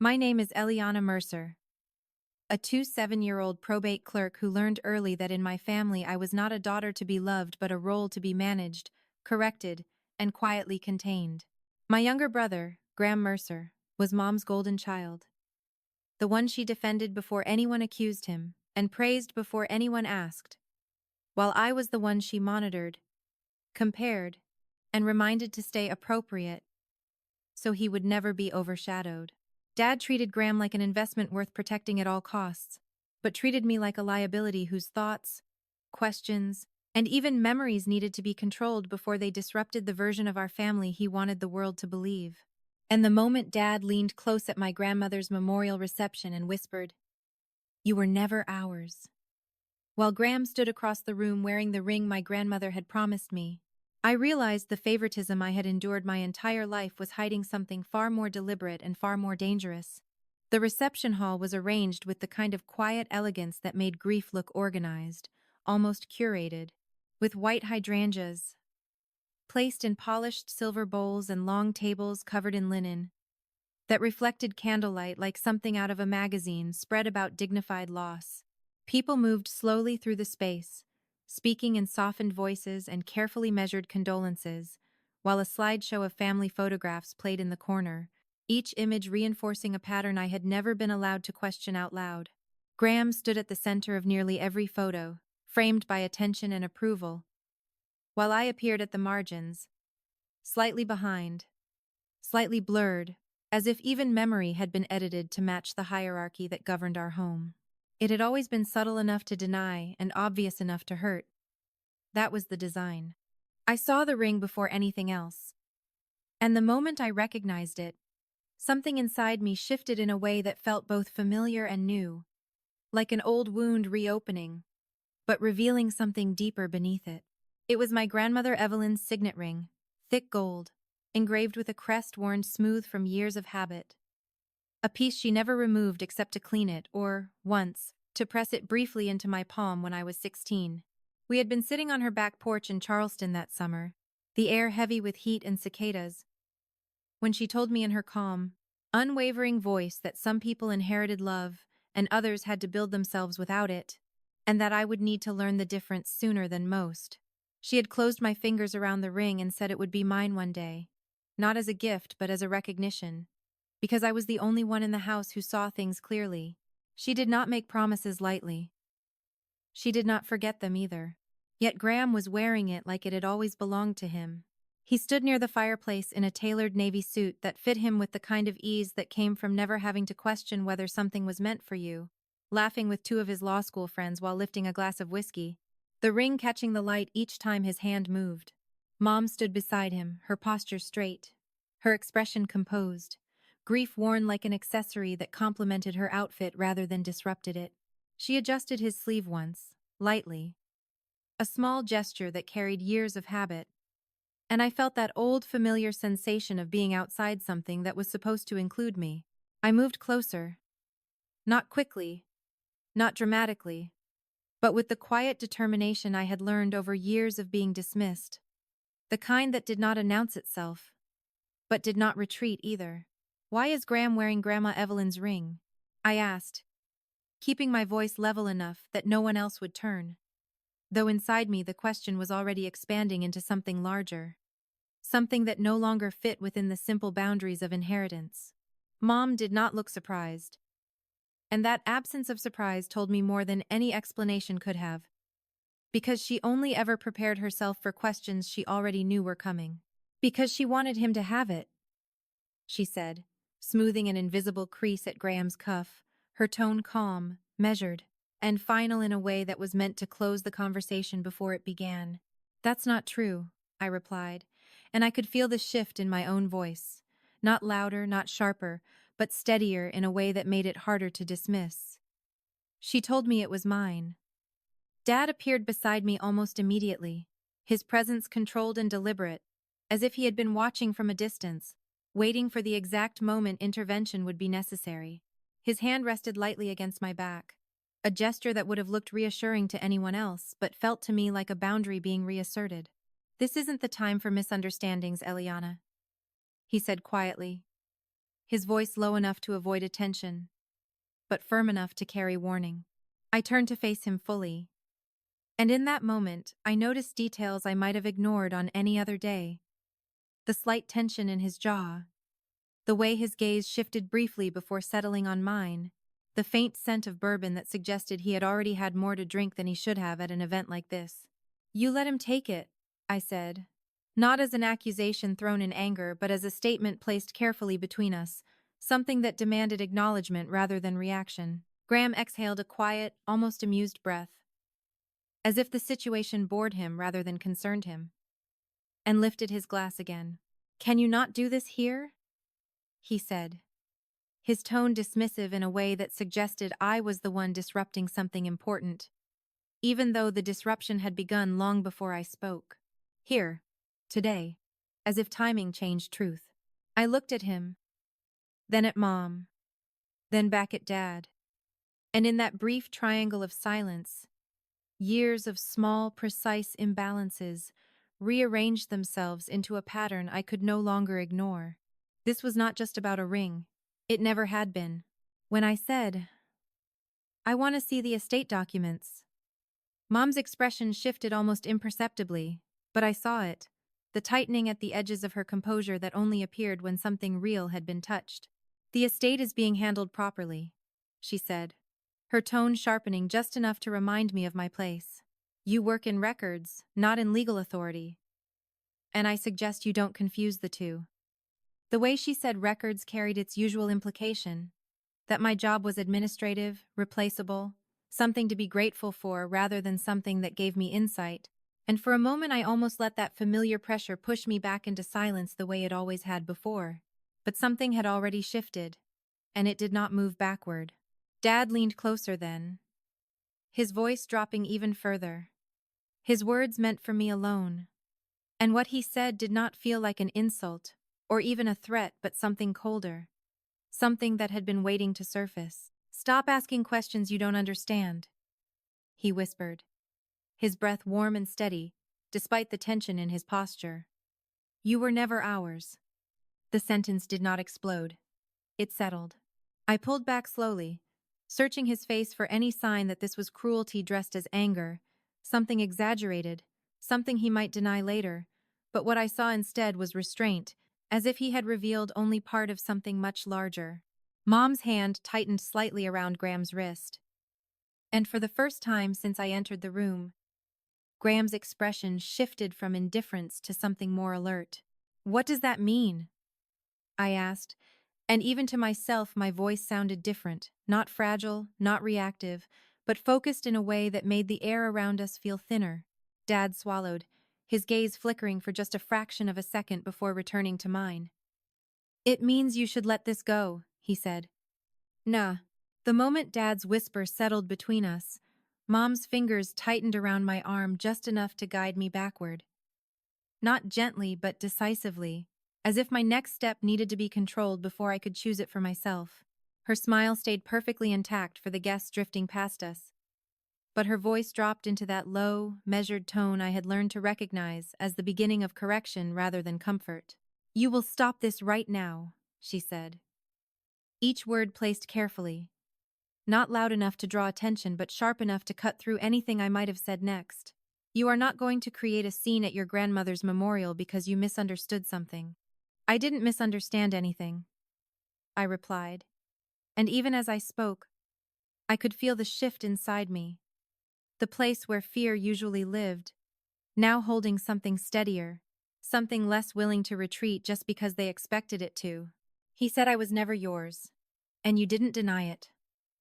My name is Eliana Mercer, a 27-year-old probate clerk who learned early that in my family I was not a daughter to be loved but a role to be managed, corrected, and quietly contained. My younger brother, Graham Mercer, was Mom's golden child, the one she defended before anyone accused him, and praised before anyone asked, while I was the one she monitored, compared, and reminded to stay appropriate so he would never be overshadowed. Dad treated Graham like an investment worth protecting at all costs, but treated me like a liability whose thoughts, questions, and even memories needed to be controlled before they disrupted the version of our family he wanted the world to believe. And the moment Dad leaned close at my grandmother's memorial reception and whispered, "You were never ours," while Graham stood across the room wearing the ring my grandmother had promised me, I realized the favoritism I had endured my entire life was hiding something far more deliberate and far more dangerous. The reception hall was arranged with the kind of quiet elegance that made grief look organized, almost curated, with white hydrangeas placed in polished silver bowls and long tables covered in linen that reflected candlelight like something out of a magazine spread about dignified loss. People moved slowly through the space, speaking in softened voices and carefully measured condolences, while a slideshow of family photographs played in the corner, each image reinforcing a pattern I had never been allowed to question out loud. Graham stood at the center of nearly every photo, framed by attention and approval, while I appeared at the margins, slightly behind, slightly blurred, as if even memory had been edited to match the hierarchy that governed our home. It had always been subtle enough to deny and obvious enough to hurt. That was the design. I saw the ring before anything else. And the moment I recognized it, something inside me shifted in a way that felt both familiar and new, like an old wound reopening, but revealing something deeper beneath it. It was my grandmother Evelyn's signet ring, thick gold, engraved with a crest worn smooth from years of habit. A piece she never removed except to clean it or, once, to press it briefly into my palm when I was 16. We had been sitting on her back porch in Charleston that summer, the air heavy with heat and cicadas, when she told me in her calm, unwavering voice that some people inherited love and others had to build themselves without it, and that I would need to learn the difference sooner than most. She had closed my fingers around the ring and said it would be mine one day, not as a gift but as a recognition, because I was the only one in the house who saw things clearly. She did not make promises lightly. She did not forget them either. Yet Graham was wearing it like it had always belonged to him. He stood near the fireplace in a tailored navy suit that fit him with the kind of ease that came from never having to question whether something was meant for you, laughing with two of his law school friends while lifting a glass of whiskey, the ring catching the light each time his hand moved. Mom stood beside him, her posture straight, her expression composed, grief worn like an accessory that complemented her outfit rather than disrupted it. She adjusted his sleeve once, lightly, a small gesture that carried years of habit, and I felt that old familiar sensation of being outside something that was supposed to include me. I moved closer, not quickly, not dramatically, but with the quiet determination I had learned over years of being dismissed, the kind that did not announce itself, but did not retreat either. "Why is Graham wearing Grandma Evelyn's ring?" I asked, keeping my voice level enough that no one else would turn, though inside me the question was already expanding into something larger, something that no longer fit within the simple boundaries of inheritance. Mom did not look surprised, and that absence of surprise told me more than any explanation could have, because she only ever prepared herself for questions she already knew were coming. "Because she wanted him to have it," she said, smoothing an invisible crease at Graham's cuff, her tone calm, measured, and final in a way that was meant to close the conversation before it began. "That's not true," I replied, and I could feel the shift in my own voice, not louder, not sharper, but steadier in a way that made it harder to dismiss. "She told me it was mine." Dad appeared beside me almost immediately, his presence controlled and deliberate, as if he had been watching from a distance, waiting for the exact moment intervention would be necessary. His hand rested lightly against my back, a gesture that would have looked reassuring to anyone else, but felt to me like a boundary being reasserted. "This isn't the time for misunderstandings, Eliana," he said quietly, his voice low enough to avoid attention, but firm enough to carry warning. I turned to face him fully, and in that moment, I noticed details I might have ignored on any other day. The slight tension in his jaw, the way his gaze shifted briefly before settling on mine, the faint scent of bourbon that suggested he had already had more to drink than he should have at an event like this. "You let him take it," I said. Not as an accusation thrown in anger, but as a statement placed carefully between us, something that demanded acknowledgement rather than reaction. Graham exhaled a quiet, almost amused breath, as if the situation bored him rather than concerned him, and lifted his glass again. "Can you not do this here?" he said, his tone dismissive in a way that suggested I was the one disrupting something important, even though the disruption had begun long before I spoke. "Here, today," as if timing changed truth. I looked at him, then at Mom, then back at Dad, and in that brief triangle of silence, years of small, precise imbalances rearranged themselves into a pattern I could no longer ignore. This was not just about a ring. It never had been. When I said, "I want to see the estate documents," Mom's expression shifted almost imperceptibly, but I saw it, the tightening at the edges of her composure that only appeared when something real had been touched. "The estate is being handled properly," she said, her tone sharpening just enough to remind me of my place. "You work in records, not in legal authority, and I suggest you don't confuse the two." The way she said records carried its usual implication, that my job was administrative, replaceable, something to be grateful for rather than something that gave me insight, and for a moment I almost let that familiar pressure push me back into silence the way it always had before. But something had already shifted, and it did not move backward. Dad leaned closer then, his voice dropping even further. His words meant for me alone, and what he said did not feel like an insult or even a threat, but something colder, something that had been waiting to surface. "Stop asking questions you don't understand," he whispered, his breath warm and steady, despite the tension in his posture. "You were never ours." The sentence did not explode. It settled. I pulled back slowly, searching his face for any sign that this was cruelty dressed as anger, something exaggerated, something he might deny later, but what I saw instead was restraint, as if he had revealed only part of something much larger. Mom's hand tightened slightly around Graham's wrist, and for the first time since I entered the room, Graham's expression shifted from indifference to something more alert. "What does that mean?" I asked, and even to myself my voice sounded different, not fragile, not reactive, but focused in a way that made the air around us feel thinner. Dad swallowed, his gaze flickering for just a fraction of a second before returning to mine. "It means you should let this go," he said. "Nah." The moment Dad's whisper settled between us, Mom's fingers tightened around my arm just enough to guide me backward. Not gently, but decisively, as if my next step needed to be controlled before I could choose it for myself. Her smile stayed perfectly intact for the guests drifting past us, but her voice dropped into that low, measured tone I had learned to recognize as the beginning of correction rather than comfort. "You will stop this right now," she said, each word placed carefully, not loud enough to draw attention but sharp enough to cut through anything I might have said next. "You are not going to create a scene at your grandmother's memorial because you misunderstood something." "I didn't misunderstand anything," I replied, and even as I spoke, I could feel the shift inside me. The place where fear usually lived, now holding something steadier, something less willing to retreat just because they expected it to. "He said I was never yours, and you didn't deny it.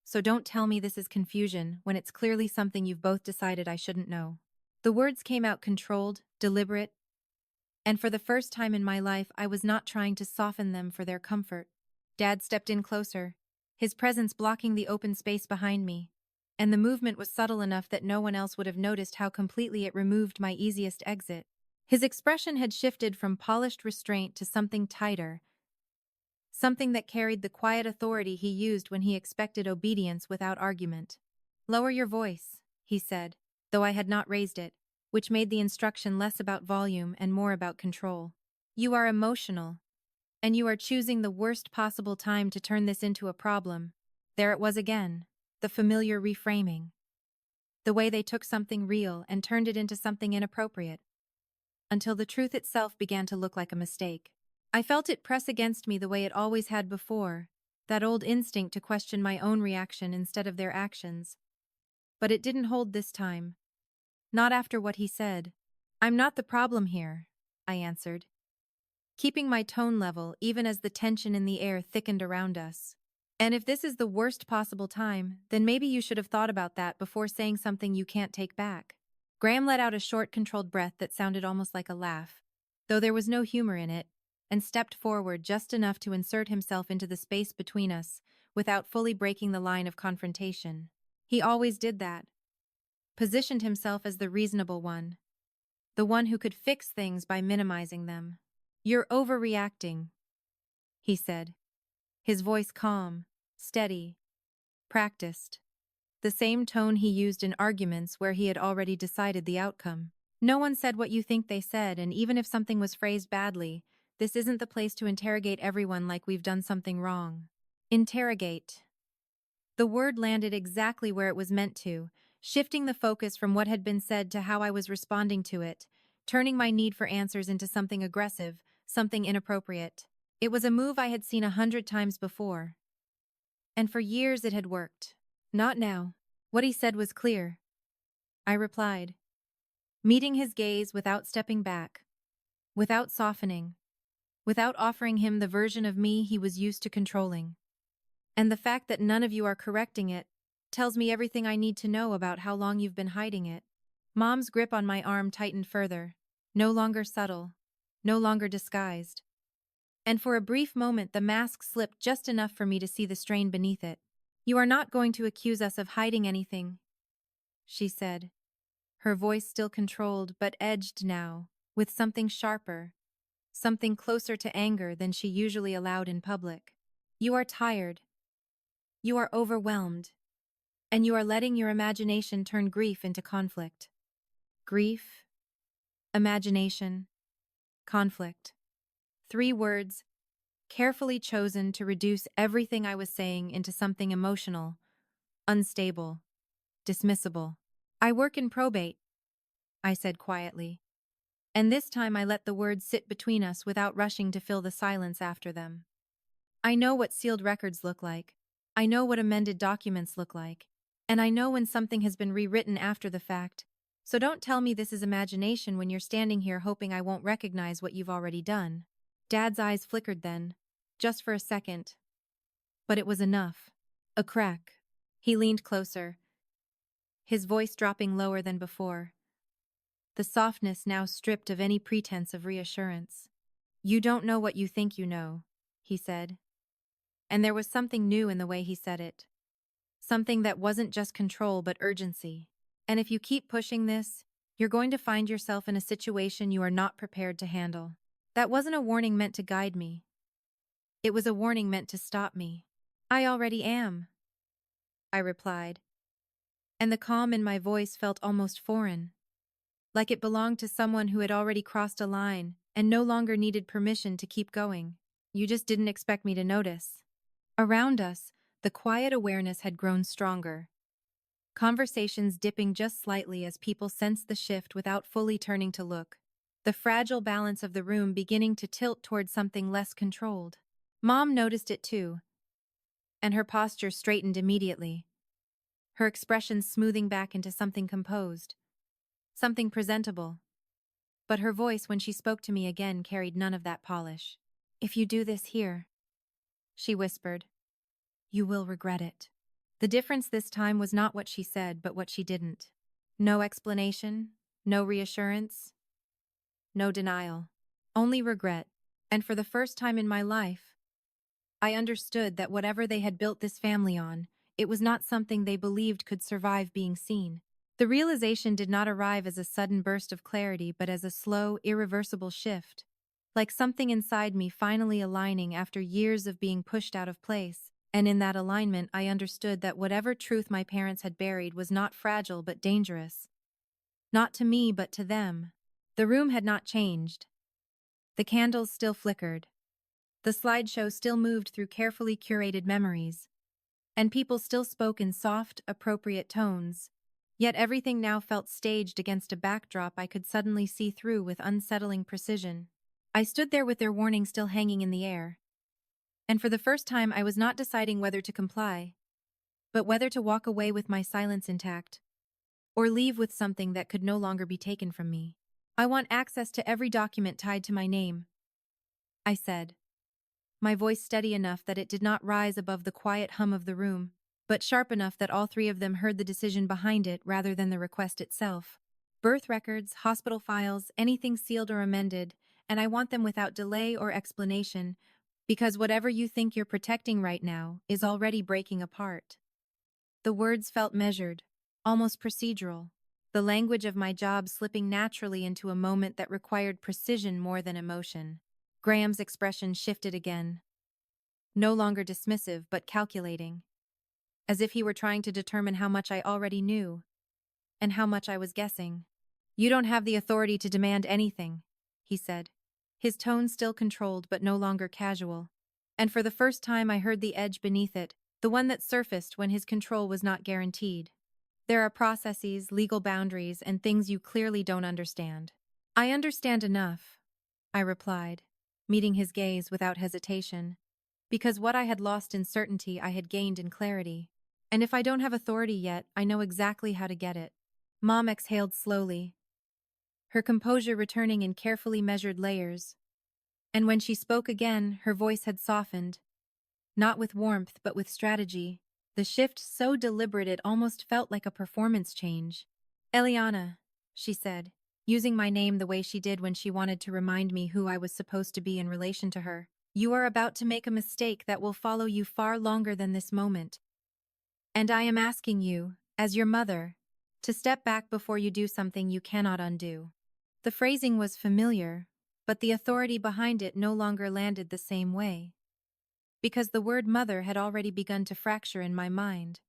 So don't tell me this is confusion when it's clearly something you've both decided I shouldn't know." The words came out controlled, deliberate, and for the first time in my life I was not trying to soften them for their comfort. Dad stepped in closer, his presence blocking the open space behind me, and the movement was subtle enough that no one else would have noticed how completely it removed my easiest exit. His expression had shifted from polished restraint to something tighter, something that carried the quiet authority he used when he expected obedience without argument. "Lower your voice," he said, though I had not raised it, which made the instruction less about volume and more about control. "You are emotional." And you are choosing the worst possible time to turn this into a problem. There it was again, the familiar reframing. The way they took something real and turned it into something inappropriate. Until the truth itself began to look like a mistake. I felt it press against me the way it always had before, that old instinct to question my own reaction instead of their actions. But it didn't hold this time. Not after what he said. "I'm not the problem here," I answered, keeping my tone level even as the tension in the air thickened around us. "And if this is the worst possible time, then maybe you should have thought about that before saying something you can't take back." Graham let out a short, controlled breath that sounded almost like a laugh, though there was no humor in it, and stepped forward just enough to insert himself into the space between us without fully breaking the line of confrontation. He always did that. Positioned himself as the reasonable one. The one who could fix things by minimizing them. "You're overreacting," he said, his voice calm, steady, practiced. The same tone he used in arguments where he had already decided the outcome. "No one said what you think they said, and even if something was phrased badly, this isn't the place to interrogate everyone like we've done something wrong." Interrogate. The word landed exactly where it was meant to, shifting the focus from what had been said to how I was responding to it, turning my need for answers into something aggressive, something inappropriate. It was a move I had seen 100 times before. And for years it had worked. Not now. What he said was clear. I replied, meeting his gaze without stepping back, without softening, without offering him the version of me he was used to controlling. "And the fact that none of you are correcting it tells me everything I need to know about how long you've been hiding it." Mom's grip on my arm tightened further, no longer subtle, no longer disguised. And for a brief moment the mask slipped just enough for me to see the strain beneath it. "You are not going to accuse us of hiding anything," she said, her voice still controlled but edged now, with something sharper, something closer to anger than she usually allowed in public. "You are tired. You are overwhelmed. And you are letting your imagination turn grief into conflict." Grief, imagination, conflict. 3 words, carefully chosen to reduce everything I was saying into something emotional, unstable, dismissible. "I work in probate," I said quietly. And this time I let the words sit between us without rushing to fill the silence after them. "I know what sealed records look like. I know what amended documents look like. And I know when something has been rewritten after the fact. So don't tell me this is imagination when you're standing here hoping I won't recognize what you've already done." Dad's eyes flickered then, just for a second. But it was enough. A crack. He leaned closer, his voice dropping lower than before, the softness now stripped of any pretense of reassurance. "You don't know what you think you know," he said. And there was something new in the way he said it. Something that wasn't just control but urgency. "And if you keep pushing this, you're going to find yourself in a situation you are not prepared to handle." That wasn't a warning meant to guide me. It was a warning meant to stop me. "I already am," I replied. And the calm in my voice felt almost foreign, like it belonged to someone who had already crossed a line and no longer needed permission to keep going. "You just didn't expect me to notice." Around us, the quiet awareness had grown stronger. Conversations dipping just slightly as people sensed the shift without fully turning to look. The fragile balance of the room beginning to tilt toward something less controlled. Mom noticed it too, and her posture straightened immediately, her expression smoothing back into something composed, something presentable. But her voice when she spoke to me again carried none of that polish. "If you do this here," she whispered, "you will regret it." The difference this time was not what she said, but what she didn't. No explanation, no reassurance, no denial. Only regret. And for the first time in my life, I understood that whatever they had built this family on, it was not something they believed could survive being seen. The realization did not arrive as a sudden burst of clarity, but as a slow, irreversible shift, like something inside me finally aligning after years of being pushed out of place. And in that alignment, I understood that whatever truth my parents had buried was not fragile but dangerous. Not to me, but to them. The room had not changed. The candles still flickered. The slideshow still moved through carefully curated memories, and people still spoke in soft, appropriate tones. Yet everything now felt staged against a backdrop I could suddenly see through with unsettling precision. I stood there with their warning still hanging in the air, and for the first time I was not deciding whether to comply, but whether to walk away with my silence intact, or leave with something that could no longer be taken from me. I want access to every document tied to my name, I said, my voice steady enough that it did not rise above the quiet hum of the room, but sharp enough that all three of them heard the decision behind it rather than the request itself. Birth records, hospital files, anything sealed or amended, and I want them without delay or explanation, because whatever you think you're protecting right now is already breaking apart. The words felt measured, almost procedural, the language of my job slipping naturally into a moment that required precision more than emotion. Graham's expression shifted again, no longer dismissive but calculating, as if he were trying to determine how much I already knew, and how much I was guessing. "You don't have the authority to demand anything," he said, his tone still controlled but no longer casual. And for the first time I heard the edge beneath it, the one that surfaced when his control was not guaranteed. "There are processes, legal boundaries, and things you clearly don't understand." "I understand enough," I replied, meeting his gaze without hesitation, because what I had lost in certainty I had gained in clarity. "And if I don't have authority yet, I know exactly how to get it." Mom exhaled slowly, her composure returning in carefully measured layers. And when she spoke again, her voice had softened, not with warmth but with strategy, the shift so deliberate it almost felt like a performance change. "Eliana," she said, using my name the way she did when she wanted to remind me who I was supposed to be in relation to her, "you are about to make a mistake that will follow you far longer than this moment. And I am asking you, as your mother, to step back before you do something you cannot undo." The phrasing was familiar, but the authority behind it no longer landed the same way, because the word mother had already begun to fracture in my mind,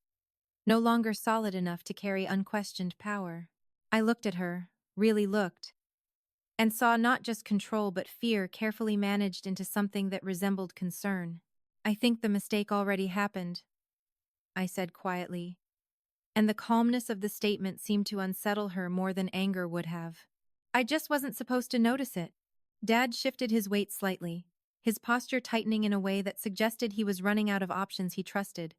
no longer solid enough to carry unquestioned power. I looked at her, really looked, and saw not just control but fear carefully managed into something that resembled concern. "I think the mistake already happened," I said quietly, and the calmness of the statement seemed to unsettle her more than anger would have. "I just wasn't supposed to notice it." Dad shifted his weight slightly, his posture tightening in a way that suggested he was running out of options he trusted.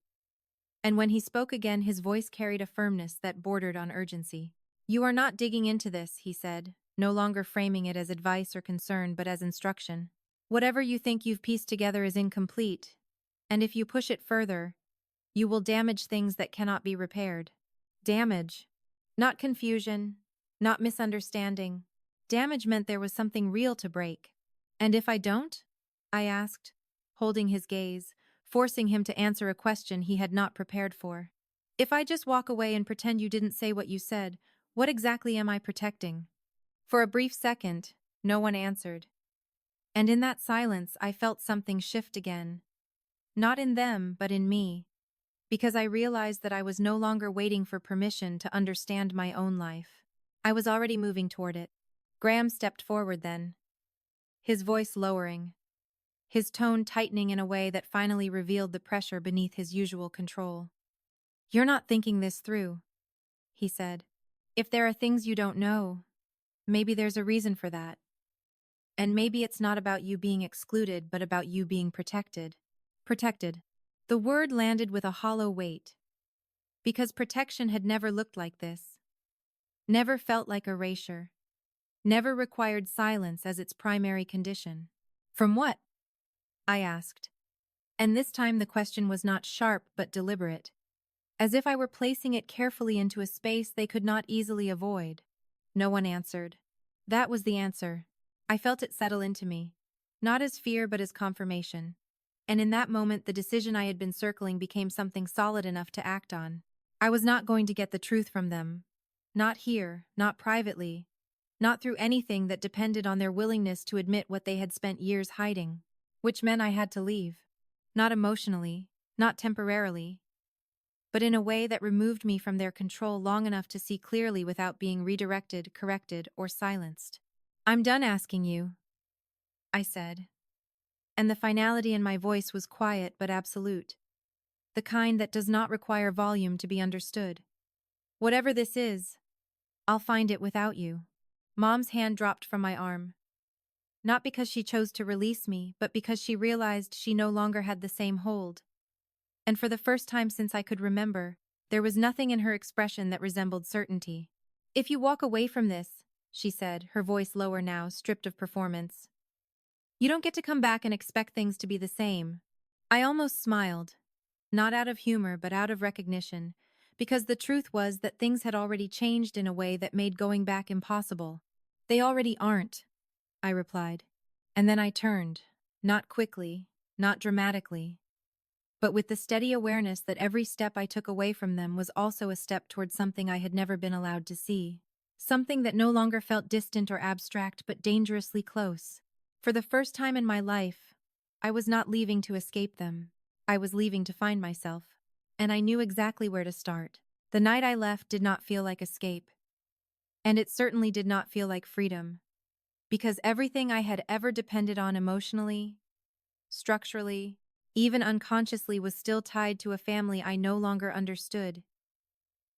And when he spoke again, his voice carried a firmness that bordered on urgency. "You are not digging into this," he said, no longer framing it as advice or concern but as instruction. "Whatever you think you've pieced together is incomplete, and if you push it further, you will damage things that cannot be repaired." Damage. Not confusion, not misunderstanding. Damage meant there was something real to break. "And if I don't?" I asked, holding his gaze, forcing him to answer a question he had not prepared for. "If I just walk away and pretend you didn't say what you said, what exactly am I protecting?" For a brief second, no one answered. And in that silence, I felt something shift again. Not in them, but in me, because I realized that I was no longer waiting for permission to understand my own life. I was already moving toward it. Graham stepped forward then, his voice lowering, his tone tightening in a way that finally revealed the pressure beneath his usual control. "You're not thinking this through," he said. "If there are things you don't know, maybe there's a reason for that. And maybe it's not about you being excluded, but about you being protected." Protected. The word landed with a hollow weight, because protection had never looked like this, never felt like erasure, never required silence as its primary condition. "From what?" I asked. And this time the question was not sharp but deliberate, as if I were placing it carefully into a space they could not easily avoid. No one answered. That was the answer. I felt it settle into me, not as fear but as confirmation. And in that moment the decision I had been circling became something solid enough to act on. I was not going to get the truth from them. Not here, not privately, not through anything that depended on their willingness to admit what they had spent years hiding. Which meant I had to leave. Not emotionally, not temporarily, but in a way that removed me from their control long enough to see clearly without being redirected, corrected, or silenced. "I'm done asking you," I said. and the finality in my voice was quiet but absolute. The kind that does not require volume to be understood. Whatever this is, I'll find it without you. Mom's hand dropped from my arm. Not because she chose to release me, but because she realized she no longer had the same hold. And for the first time since I could remember, there was nothing in her expression that resembled certainty. If you walk away from this, she said, her voice lower now, stripped of performance, you don't get to come back and expect things to be the same. I almost smiled. Not out of humor, but out of recognition, because the truth was that things had already changed in a way that made going back impossible. They already aren't, I replied. And then I turned, not quickly, not dramatically, but with the steady awareness that every step I took away from them was also a step toward something I had never been allowed to see. Something that no longer felt distant or abstract, but dangerously close. For the first time in my life, I was not leaving to escape them. I was leaving to find myself. And I knew exactly where to start. The night I left did not feel like escape. And it certainly did not feel like freedom. Because everything I had ever depended on emotionally, structurally, even unconsciously was still tied to a family I no longer understood,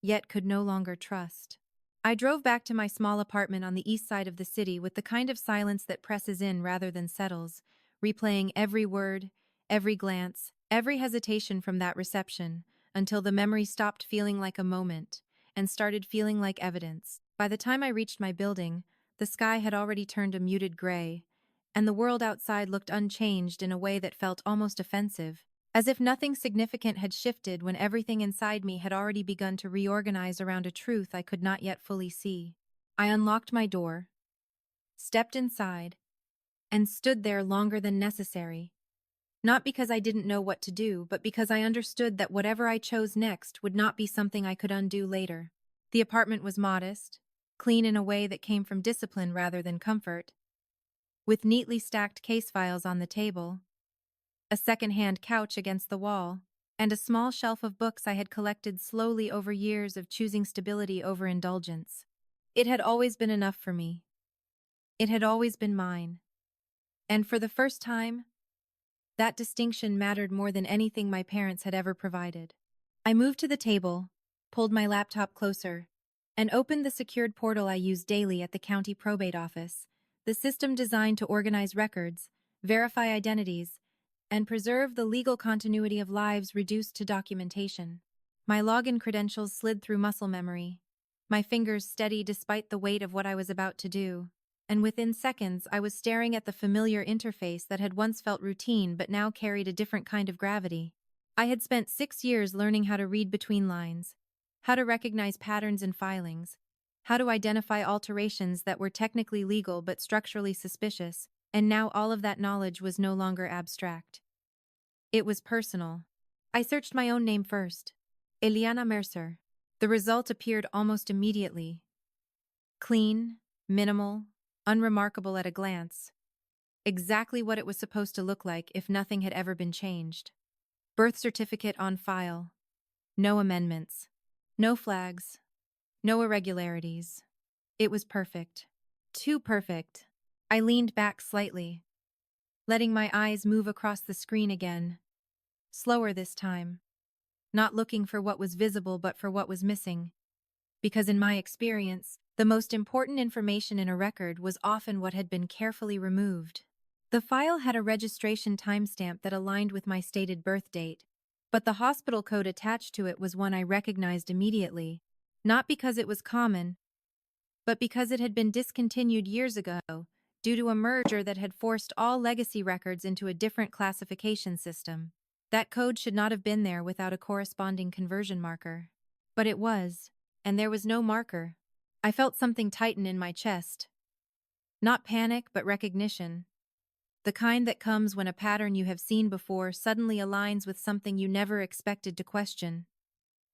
yet could no longer trust. I drove back to my small apartment on the east side of the city with the kind of silence that presses in rather than settles, replaying every word, every glance, every hesitation from that reception, until the memory stopped feeling like a moment and started feeling like evidence. By the time I reached my building, the sky had already turned a muted gray, and the world outside looked unchanged in a way that felt almost offensive, as if nothing significant had shifted when everything inside me had already begun to reorganize around a truth I could not yet fully see. I unlocked my door, stepped inside, and stood there longer than necessary. Not because I didn't know what to do, but because I understood that whatever I chose next would not be something I could undo later. The apartment was modest, clean in a way that came from discipline rather than comfort, with neatly stacked case files on the table, a second-hand couch against the wall, and a small shelf of books I had collected slowly over years of choosing stability over indulgence. It had always been enough for me. It had always been mine. And for the first time, that distinction mattered more than anything my parents had ever provided. I moved to the table, pulled my laptop closer, and opened the secured portal I use daily at the county probate office, the system designed to organize records, verify identities, and preserve the legal continuity of lives reduced to documentation. My login credentials slid through muscle memory, my fingers steady despite the weight of what I was about to do, and within seconds I was staring at the familiar interface that had once felt routine but now carried a different kind of gravity. I had spent 6 years learning how to read between lines, how to recognize patterns in filings, how to identify alterations that were technically legal but structurally suspicious, and now all of that knowledge was no longer abstract. It was personal. I searched my own name first. Eliana Mercer. The result appeared almost immediately. Clean, minimal, unremarkable at a glance. Exactly what it was supposed to look like if nothing had ever been changed. Birth certificate on file. No amendments. No flags. No irregularities. It was perfect. Too perfect. I leaned back slightly, letting my eyes move across the screen again. Slower this time. Not looking for what was visible but for what was missing. Because in my experience, the most important information in a record was often what had been carefully removed. The file had a registration timestamp that aligned with my stated birth date, but the hospital code attached to it was one I recognized immediately, not because it was common, but because it had been discontinued years ago due to a merger that had forced all legacy records into a different classification system. That code should not have been there without a corresponding conversion marker. But it was, and there was no marker. I felt something tighten in my chest. Not panic, but recognition. The kind that comes when a pattern you have seen before suddenly aligns with something you never expected to question.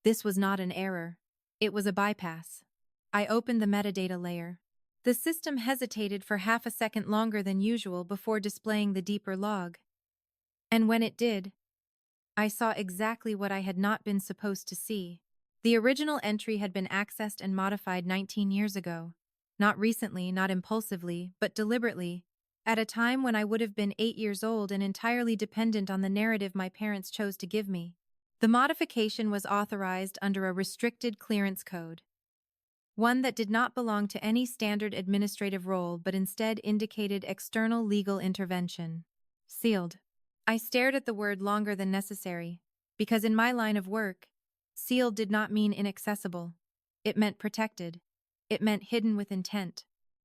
This was not an error. It was a bypass. I opened the metadata layer. The system hesitated for half a second longer than usual before displaying the deeper log. And when it did, I saw exactly what I had not been supposed to see. The original entry had been accessed and modified 19 years ago. Not recently, not impulsively, but deliberately, at a time when I would have been 8 years old and entirely dependent on the narrative my parents chose to give me. The modification was authorized under a restricted clearance code, one that did not belong to any standard administrative role but instead indicated external legal intervention. Sealed. I stared at the word longer than necessary, because in my line of work, sealed did not mean inaccessible. It meant protected. It meant hidden with intent.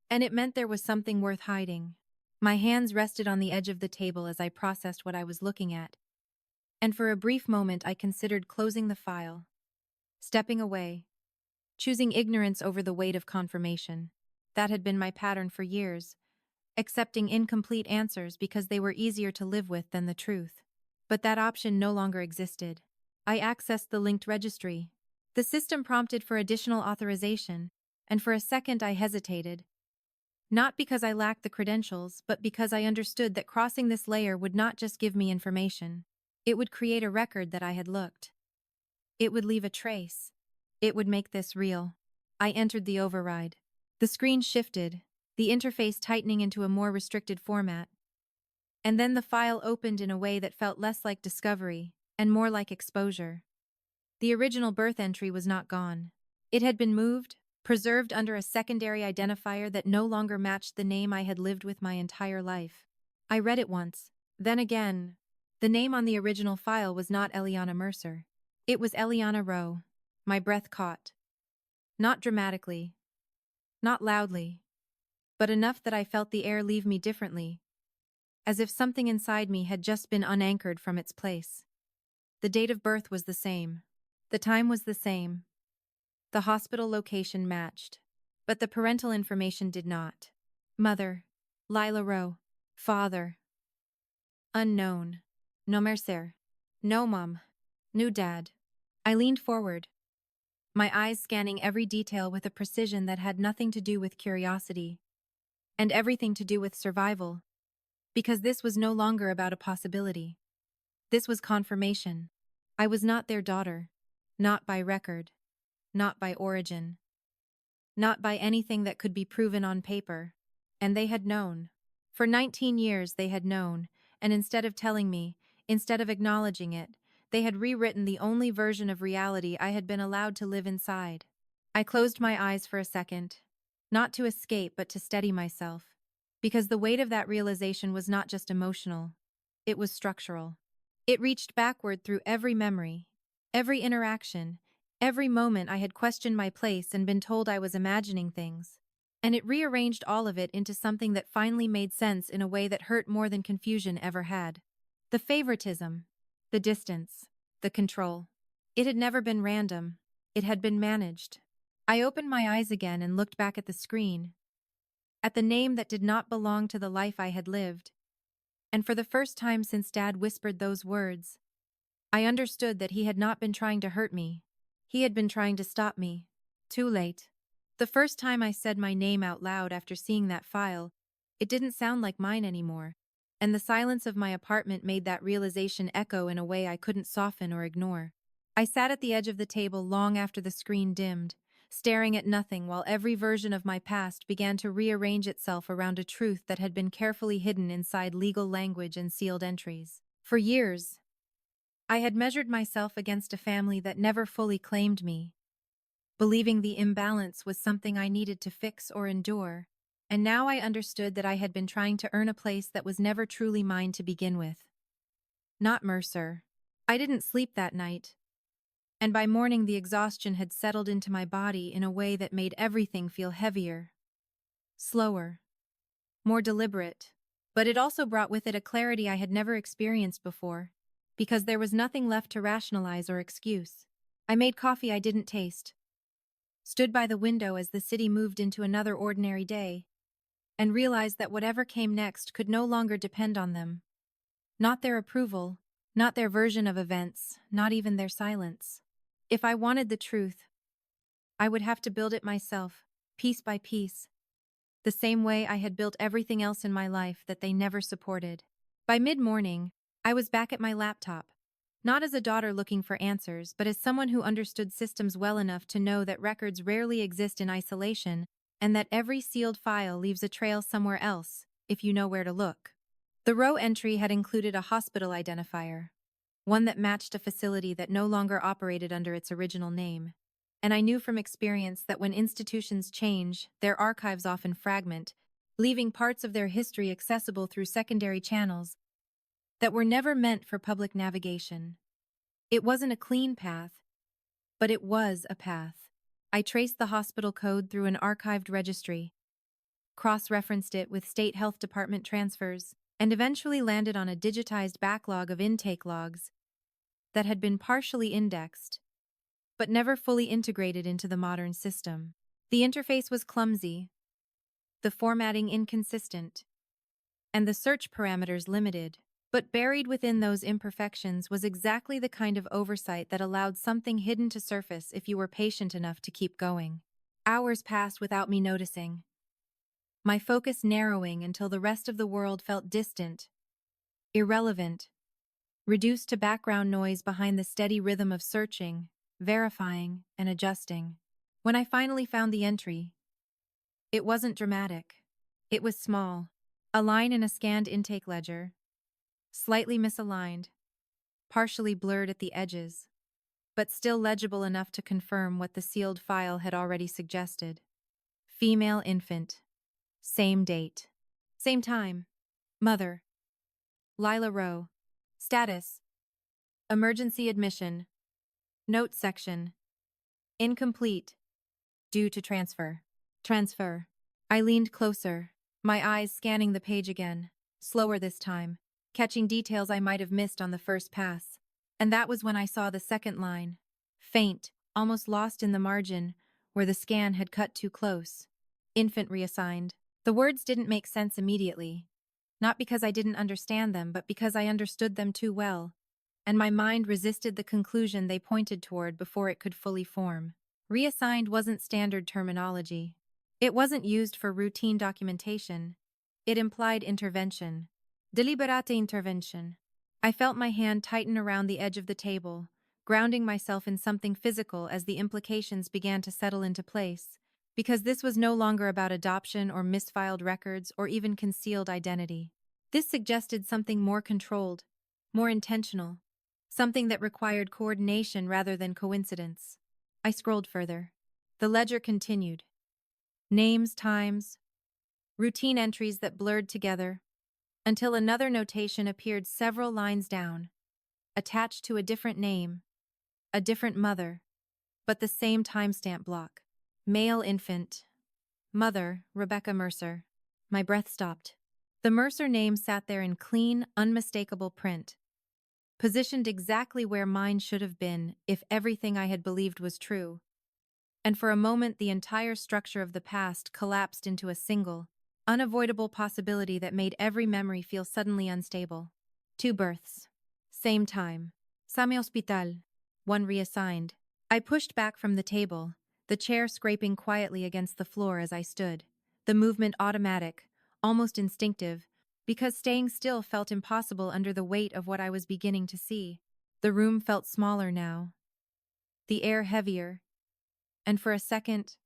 And it meant there was something worth hiding. My hands rested on the edge of the table as I processed what I was looking at, and for a brief moment I considered closing the file, stepping away, choosing ignorance over the weight of confirmation. That had been my pattern for years, accepting incomplete answers because they were easier to live with than the truth. But that option no longer existed. I accessed the linked registry. The system prompted for additional authorization, and for a second I hesitated. Not because I lacked the credentials, but because I understood that crossing this layer would not just give me information. It would create a record that I had looked. It would leave a trace. It would make this real. I entered the override. The screen shifted, the interface tightening into a more restricted format. And then the file opened in a way that felt less like discovery and more like exposure. The original birth entry was not gone. It had been moved, preserved under a secondary identifier that no longer matched the name I had lived with my entire life. I read it once, then again. The name on the original file was not Eliana Mercer. It was Eliana Rowe. My breath caught. Not dramatically, not loudly, but enough that I felt the air leave me differently, as if something inside me had just been unanchored from its place. The date of birth was the same. The time was the same. The hospital location matched, but the parental information did not. Mother, Lila Rowe. Father, unknown. No Mercer. No mom. New dad. I leaned forward, my eyes scanning every detail with a precision that had nothing to do with curiosity, and everything to do with survival, because this was no longer about a possibility. This was confirmation. I was not their daughter, not by record, not by origin, not by anything that could be proven on paper, and they had known. For 19 years they had known, and instead of telling me, instead of acknowledging it, they had rewritten the only version of reality I had been allowed to live inside. I closed my eyes for a second, not to escape but to steady myself, because the weight of that realization was not just emotional, it was structural. It reached backward through every memory, every interaction, every moment I had questioned my place and been told I was imagining things. And it rearranged all of it into something that finally made sense in a way that hurt more than confusion ever had. The favoritism. The distance, the control. It had never been random. It had been managed. I opened my eyes again and looked back at the screen, at the name that did not belong to the life I had lived. And for the first time since Dad whispered those words, I understood that he had not been trying to hurt me. He had been trying to stop me. Too late. The first time I said my name out loud after seeing that file, it didn't sound like mine anymore. And the silence of my apartment made that realization echo in a way I couldn't soften or ignore. I sat at the edge of the table long after the screen dimmed, staring at nothing while every version of my past began to rearrange itself around a truth that had been carefully hidden inside legal language and sealed entries. For years, I had measured myself against a family that never fully claimed me, believing the imbalance was something I needed to fix or endure. And now I understood that I had been trying to earn a place that was never truly mine to begin with. Not Mercer. I didn't sleep that night, and by morning the exhaustion had settled into my body in a way that made everything feel heavier, slower, more deliberate. But it also brought with it a clarity I had never experienced before, because there was nothing left to rationalize or excuse. I made coffee I didn't taste, stood by the window as the city moved into another ordinary day, and realized that whatever came next could no longer depend on them. Not their approval, not their version of events, not even their silence. If I wanted the truth, I would have to build it myself, piece by piece, the same way I had built everything else in my life that they never supported. By mid-morning, I was back at my laptop, not as a daughter looking for answers, but as someone who understood systems well enough to know that records rarely exist in isolation, and that every sealed file leaves a trail somewhere else, if you know where to look. The row entry had included a hospital identifier, one that matched a facility that no longer operated under its original name. And I knew from experience that when institutions change, their archives often fragment, leaving parts of their history accessible through secondary channels that were never meant for public navigation. It wasn't a clean path, but it was a path. I traced the hospital code through an archived registry, cross-referenced it with state health department transfers, and eventually landed on a digitized backlog of intake logs that had been partially indexed, but never fully integrated into the modern system. The interface was clumsy, the formatting inconsistent, and the search parameters limited. But buried within those imperfections was exactly the kind of oversight that allowed something hidden to surface if you were patient enough to keep going. Hours passed without me noticing, my focus narrowing until the rest of the world felt distant, irrelevant, reduced to background noise behind the steady rhythm of searching, verifying, and adjusting. When I finally found the entry, it wasn't dramatic. It was small, a line in a scanned intake ledger, slightly misaligned, partially blurred at the edges, but still legible enough to confirm what the sealed file had already suggested. Female infant. Same date. Same time. Mother. Lila Rowe. Status. Emergency admission. Note section. Incomplete. Due to transfer. Transfer. I leaned closer, my eyes scanning the page again, slower this time, catching details I might have missed on the first pass. And that was when I saw the second line. Faint, almost lost in the margin, where the scan had cut too close. Infant reassigned. The words didn't make sense immediately. Not because I didn't understand them, but because I understood them too well, and my mind resisted the conclusion they pointed toward before it could fully form. Reassigned wasn't standard terminology. It wasn't used for routine documentation. It implied intervention. Deliberate intervention. I felt my hand tighten around the edge of the table, grounding myself in something physical as the implications began to settle into place, because this was no longer about adoption or misfiled records or even concealed identity. This suggested something more controlled, more intentional, something that required coordination rather than coincidence. I scrolled further. The ledger continued. Names, times, routine entries that blurred together, until another notation appeared several lines down, attached to a different name, a different mother, but the same timestamp block. Male infant. Mother, Rebecca Mercer. My breath stopped. The Mercer name sat there in clean, unmistakable print, positioned exactly where mine should have been if everything I had believed was true. And for a moment the entire structure of the past collapsed into a single, unavoidable possibility that made every memory feel suddenly unstable. 2 births. Same time. Same hospital. 1 reassigned. I pushed back from the table, the chair scraping quietly against the floor as I stood, the movement automatic, almost instinctive, because staying still felt impossible under the weight of what I was beginning to see. The room felt smaller now, the air heavier, and for a second,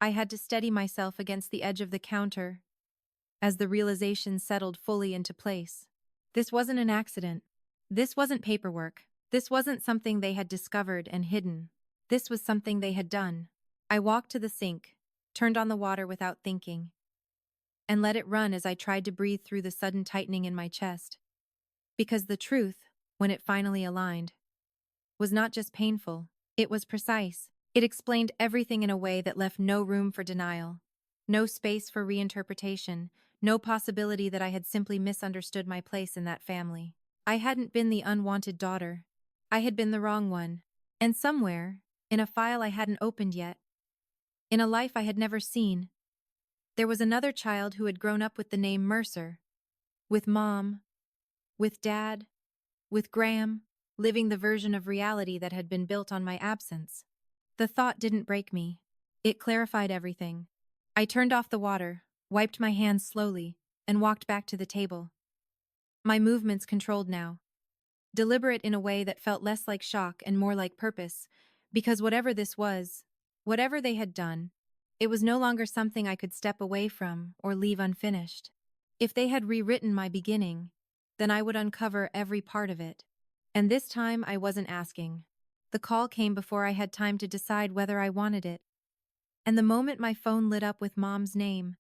I had to steady myself against the edge of the counter as the realization settled fully into place. This wasn't an accident. This wasn't paperwork. This wasn't something they had discovered and hidden. This was something they had done. I walked to the sink, turned on the water without thinking, and let it run as I tried to breathe through the sudden tightening in my chest. Because the truth, when it finally aligned, was not just painful, it was precise. It explained everything in a way that left no room for denial, no space for reinterpretation, no possibility that I had simply misunderstood my place in that family. I hadn't been the unwanted daughter. I had been the wrong one. And somewhere, in a file I hadn't opened yet, in a life I had never seen, there was another child who had grown up with the name Mercer, with Mom, with Dad, with Graham, living the version of reality that had been built on my absence. The thought didn't break me. It clarified everything. I turned off the water, wiped my hands slowly, and walked back to the table. My movements controlled now, deliberate in a way that felt less like shock and more like purpose, because whatever this was, whatever they had done, it was no longer something I could step away from or leave unfinished. If they had rewritten my beginning, then I would uncover every part of it. And this time I wasn't asking. The call came before I had time to decide whether I wanted it. And the moment my phone lit up with Mom's name,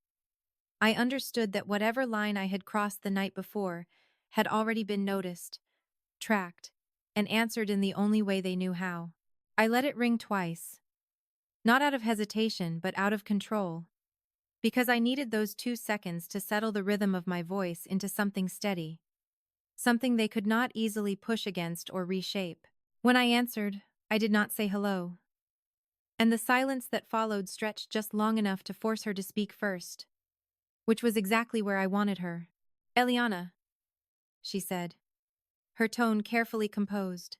I understood that whatever line I had crossed the night before had already been noticed, tracked, and answered in the only way they knew how. I let it ring twice, not out of hesitation but out of control, because I needed those 2 seconds to settle the rhythm of my voice into something steady, something they could not easily push against or reshape. When I answered, I did not say hello, and the silence that followed stretched just long enough to force her to speak first, which was exactly where I wanted her. "Eliana," she said, her tone carefully composed.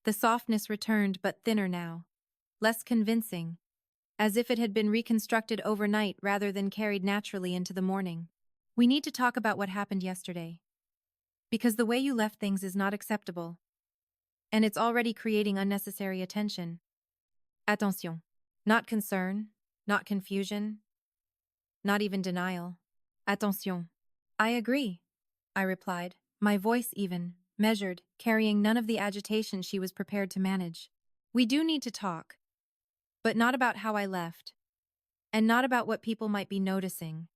The softness returned, but thinner now, less convincing, as if it had been reconstructed overnight rather than carried naturally into the morning. "We need to talk about what happened yesterday. Because the way you left things is not acceptable. And it's already creating unnecessary attention. Attention. Not concern, not confusion, not even denial. Attention." "I agree," I replied, my voice even, measured, carrying none of the agitation she was prepared to manage. "We do need to talk. But not about how I left. And not about what people might be noticing.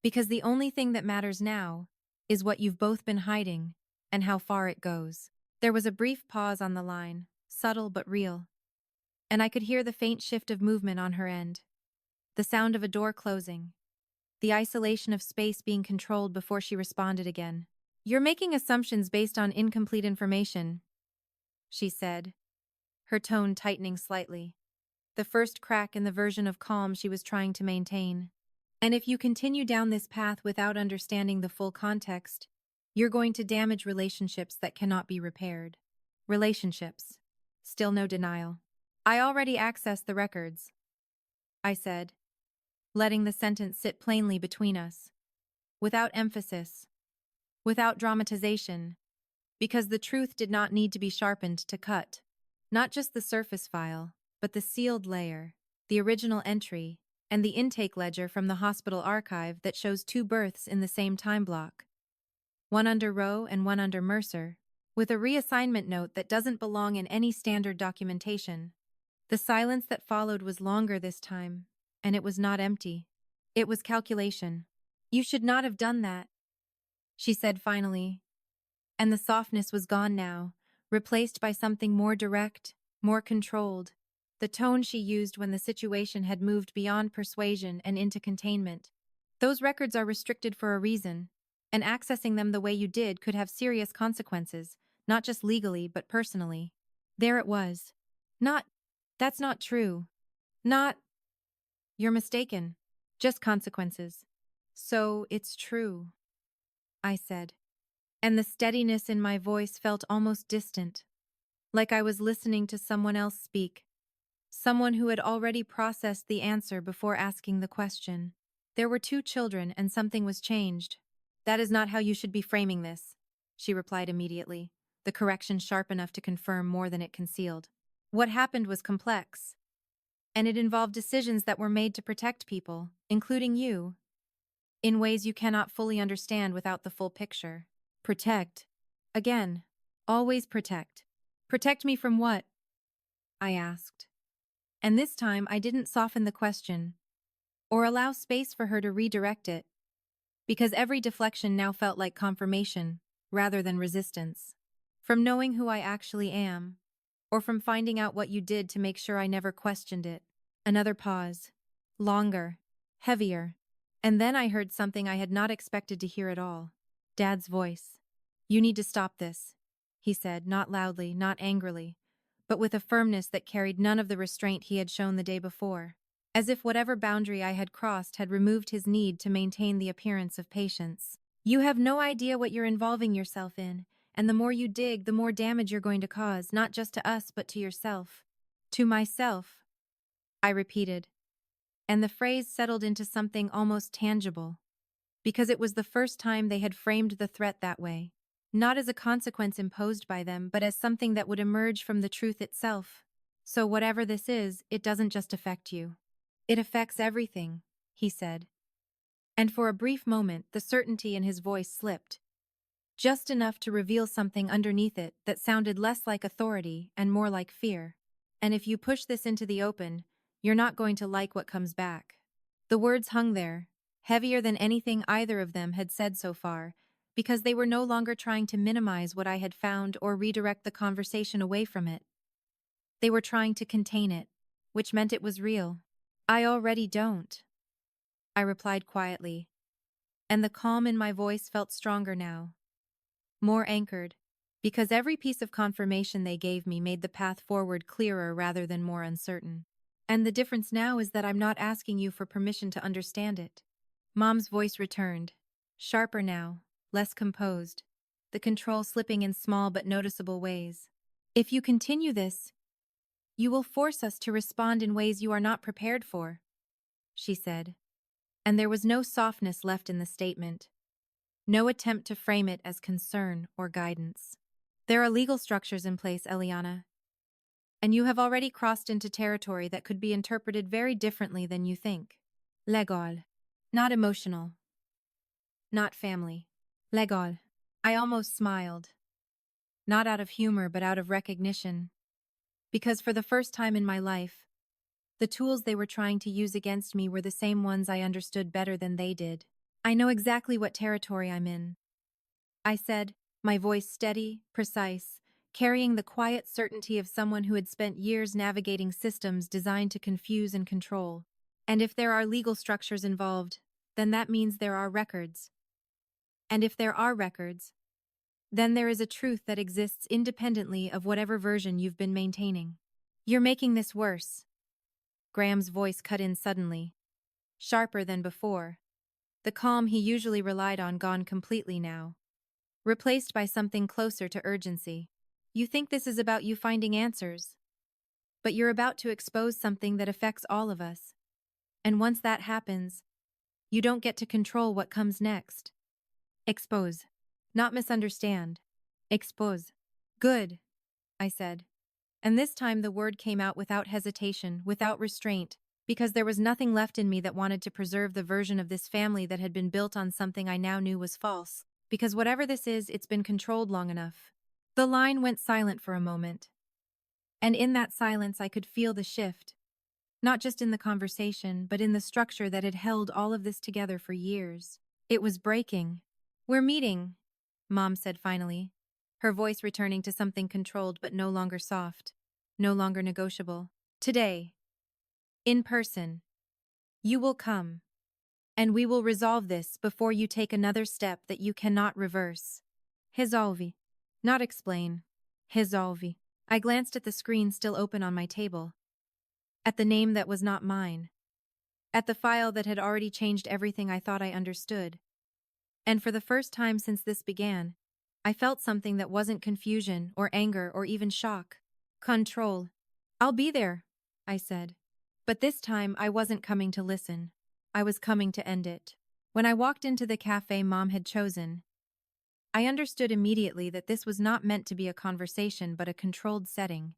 Because the only thing that matters now is what you've both been hiding and how far it goes." There was a brief pause on the line, subtle but real. And I could hear the faint shift of movement on her end. The sound of a door closing. The isolation of space being controlled before she responded again. "You're making assumptions based on incomplete information," she said, her tone tightening slightly, the first crack in the version of calm she was trying to maintain. "And if you continue down this path without understanding the full context, you're going to damage relationships that cannot be repaired." "Relationships." Still no denial. "I already accessed the records," I said, letting the sentence sit plainly between us, without emphasis, without dramatization, because the truth did not need to be sharpened to cut. Not just the surface file, but the sealed layer, the original entry, and the intake ledger from the hospital archive that shows 2 births in the same time block. One under Rowe and one under Mercer, with a reassignment note that doesn't belong in any standard documentation. The silence that followed was longer this time, and it was not empty. It was calculation. "You should not have done that," she said finally, and the softness was gone now, replaced by something more direct, more controlled, the tone she used when the situation had moved beyond persuasion and into containment. "Those records are restricted for a reason, and accessing them the way you did could have serious consequences, not just legally but personally." There it was. "Not, that's not true. Not, you're mistaken. Just consequences." "So it's true," I said, and the steadiness in my voice felt almost distant, like I was listening to someone else speak, someone who had already processed the answer before asking the question. "There were 2 children and something was changed." "That is not how you should be framing this," she replied immediately, the correction sharp enough to confirm more than it concealed. "What happened was complex, and it involved decisions that were made to protect people, including you, in ways you cannot fully understand without the full picture." "Protect?" Again. "Always protect." "Protect me from what?" I asked. And this time I didn't soften the question, or allow space for her to redirect it, because every deflection now felt like confirmation, rather than resistance. "From knowing who I actually am, or from finding out what you did to make sure I never questioned it." Another pause. Longer. Heavier. And then I heard something I had not expected to hear at all. Dad's voice. "You need to stop this," he said, not loudly, not angrily, but with a firmness that carried none of the restraint he had shown the day before, as if whatever boundary I had crossed had removed his need to maintain the appearance of patience. "You have no idea what you're involving yourself in, and the more you dig, the more damage you're going to cause, not just to us but to yourself." "To myself," I repeated, and the phrase settled into something almost tangible, because it was the first time they had framed the threat that way, not as a consequence imposed by them, but as something that would emerge from the truth itself. "So whatever this is, it doesn't just affect you. It affects everything," he said, And for a brief moment, the certainty in his voice slipped, just enough to reveal something underneath it that sounded less like authority and more like fear. And if you push this into the open, you're not going to like what comes back. The words hung there, heavier than anything either of them had said so far, because they were no longer trying to minimize what I had found or redirect the conversation away from it. They were trying to contain it, which meant it was real. I already don't, I replied quietly, and the calm in my voice felt stronger now, more anchored, because every piece of confirmation they gave me made the path forward clearer rather than more uncertain. And the difference now is that I'm not asking you for permission to understand it. Mom's voice returned, sharper now, less composed, the control slipping in small but noticeable ways. If you continue this, you will force us to respond in ways you are not prepared for, she said. And there was no softness left in the statement, no attempt to frame it as concern or guidance. There are legal structures in place, Eliana, and you have already crossed into territory that could be interpreted very differently than you think. Legal. Not emotional. Not family. Legal. I almost smiled. Not out of humor, but out of recognition. Because for the first time in my life, the tools they were trying to use against me were the same ones I understood better than they did. I know exactly what territory I'm in, I said, my voice steady, precise, carrying the quiet certainty of someone who had spent years navigating systems designed to confuse and control. And if there are legal structures involved, then that means there are records. And if there are records, then there is a truth that exists independently of whatever version you've been maintaining. You're making this worse. Graham's voice cut in suddenly, sharper than before, the calm he usually relied on gone completely now, replaced by something closer to urgency. You think this is about you finding answers, but you're about to expose something that affects all of us. And once that happens, you don't get to control what comes next. Expose. Not misunderstand. Expose. Good, I said. And this time the word came out without hesitation, without restraint, because there was nothing left in me that wanted to preserve the version of this family that had been built on something I now knew was false. Because whatever this is, it's been controlled long enough. The line went silent for a moment. And in that silence I could feel the shift. Not just in the conversation, but in the structure that had held all of this together for years. It was breaking. We're meeting, Mom said finally, her voice returning to something controlled but no longer soft, no longer negotiable. Today. In person. You will come. And we will resolve this before you take another step that you cannot reverse. Resolve. Not explain. Resolve. I glanced at the screen still open on my table. At the name that was not mine. At the file that had already changed everything I thought I understood. And for the first time since this began, I felt something that wasn't confusion or anger or even shock. Control. I'll be there, I said. But this time I wasn't coming to listen. I was coming to end it. When I walked into the cafe Mom had chosen, I understood immediately that this was not meant to be a conversation but a controlled setting,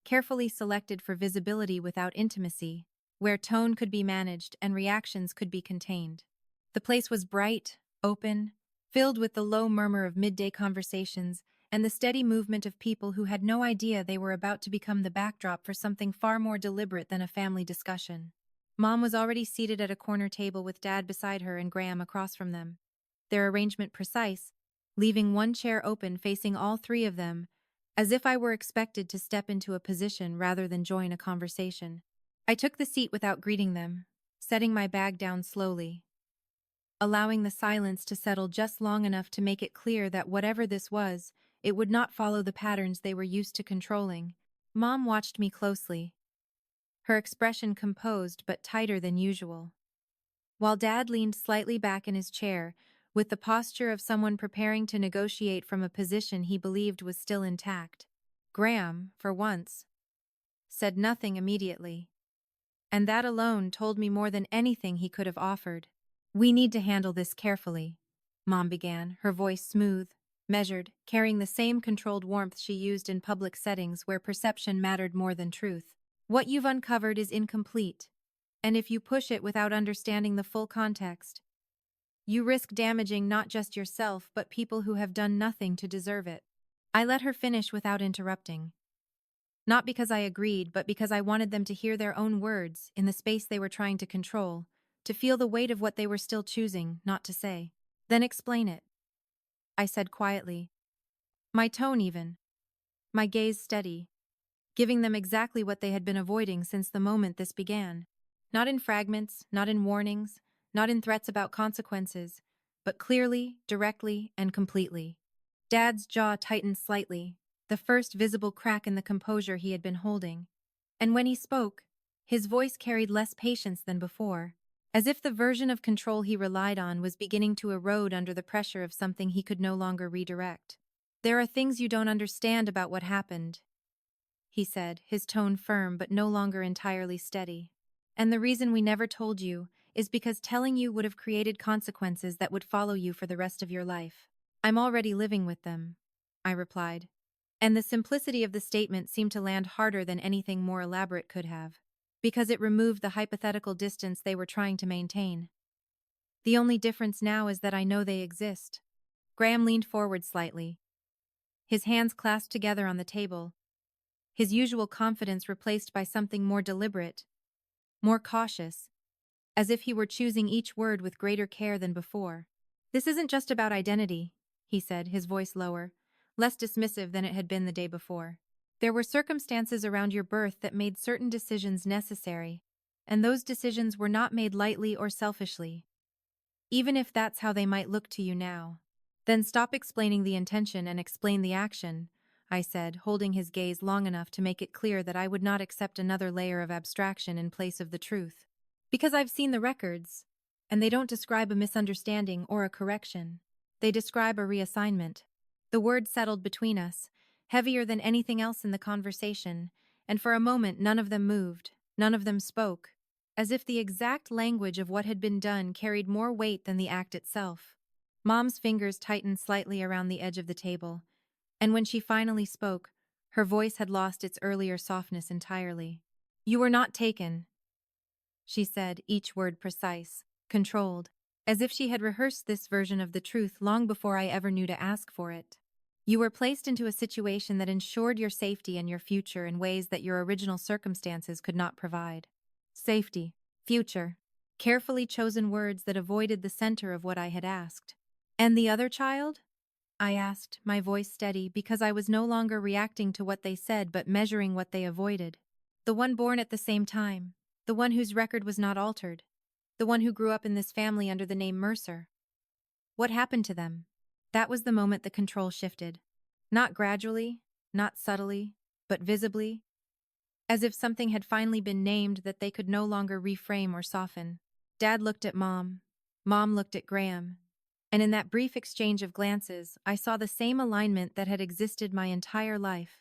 carefully selected for visibility without intimacy, where tone could be managed and reactions could be contained. The place was bright, open, filled with the low murmur of midday conversations and the steady movement of people who had no idea they were about to become the backdrop for something far more deliberate than a family discussion. Mom was already seated at a corner table with Dad beside her and Graham across from them, their arrangement precise, leaving one chair open facing all three of them, as if I were expected to step into a position rather than join a conversation. I took the seat without greeting them, setting my bag down slowly, allowing the silence to settle just long enough to make it clear that whatever this was, it would not follow the patterns they were used to controlling. Mom watched me closely, her expression composed but tighter than usual, while Dad leaned slightly back in his chair, with the posture of someone preparing to negotiate from a position he believed was still intact. Graham, for once, said nothing immediately, and that alone told me more than anything he could have offered. We need to handle this carefully, Mom began, her voice smooth, measured, carrying the same controlled warmth she used in public settings where perception mattered more than truth. What you've uncovered is incomplete, And if you push it without understanding the full context, you risk damaging not just yourself but people who have done nothing to deserve it. I let her finish without interrupting. Not because I agreed, but because I wanted them to hear their own words in the space they were trying to control, to feel the weight of what they were still choosing not to say. Then explain it, I said quietly. My tone even. My gaze steady, giving them exactly what they had been avoiding since the moment this began. Not in fragments, not in warnings, not in threats about consequences, but clearly, directly, and completely. Dad's jaw tightened slightly, the first visible crack in the composure he had been holding. And when he spoke, his voice carried less patience than before, as if the version of control he relied on was beginning to erode under the pressure of something he could no longer redirect. There are things you don't understand about what happened, he said, his tone firm but no longer entirely steady. And the reason we never told you is because telling you would have created consequences that would follow you for the rest of your life. I'm already living with them, I replied. And the simplicity of the statement seemed to land harder than anything more elaborate could have, because it removed the hypothetical distance they were trying to maintain. The only difference now is that I know they exist. Graham leaned forward slightly, his hands clasped together on the table, his usual confidence replaced by something more deliberate, more cautious, as if he were choosing each word with greater care than before. This isn't just about identity, he said, his voice lower, less dismissive than it had been the day before. There were circumstances around your birth that made certain decisions necessary, and those decisions were not made lightly or selfishly, even if that's how they might look to you now. Then stop explaining the intention and explain the action, I said, holding his gaze long enough to make it clear that I would not accept another layer of abstraction in place of the truth. Because I've seen the records, and they don't describe a misunderstanding or a correction. They describe a reassignment. The word settled between us, heavier than anything else in the conversation, and for a moment none of them moved, none of them spoke, as if the exact language of what had been done carried more weight than the act itself. Mom's fingers tightened slightly around the edge of the table, and when she finally spoke, her voice had lost its earlier softness entirely. You were not taken, she said, each word precise, controlled, as if she had rehearsed this version of the truth long before I ever knew to ask for it. You were placed into a situation that ensured your safety and your future in ways that your original circumstances could not provide. Safety, future, carefully chosen words that avoided the center of what I had asked. And the other child? I asked, my voice steady, because I was no longer reacting to what they said but measuring what they avoided. The one born at the same time, the one whose record was not altered, the one who grew up in this family under the name Mercer. What happened to them? That was the moment the control shifted. Not gradually, not subtly, but visibly, as if something had finally been named that they could no longer reframe or soften. Dad looked at Mom. Mom looked at Graham. And in that brief exchange of glances, I saw the same alignment that had existed my entire life.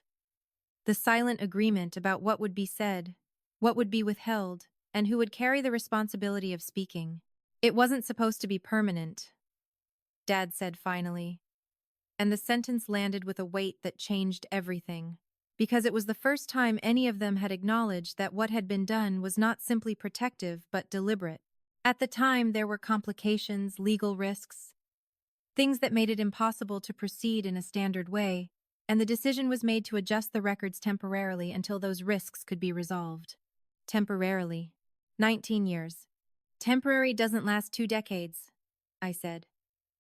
The silent agreement about what would be said, what would be withheld, and who would carry the responsibility of speaking. It wasn't supposed to be permanent, Dad said finally. And the sentence landed with a weight that changed everything. Because it was the first time any of them had acknowledged that what had been done was not simply protective but deliberate. At the time, there were complications, legal risks, things that made it impossible to proceed in a standard way, and the decision was made to adjust the records temporarily until those risks could be resolved. Temporarily. 19 years. Temporary doesn't last 2 decades, I said.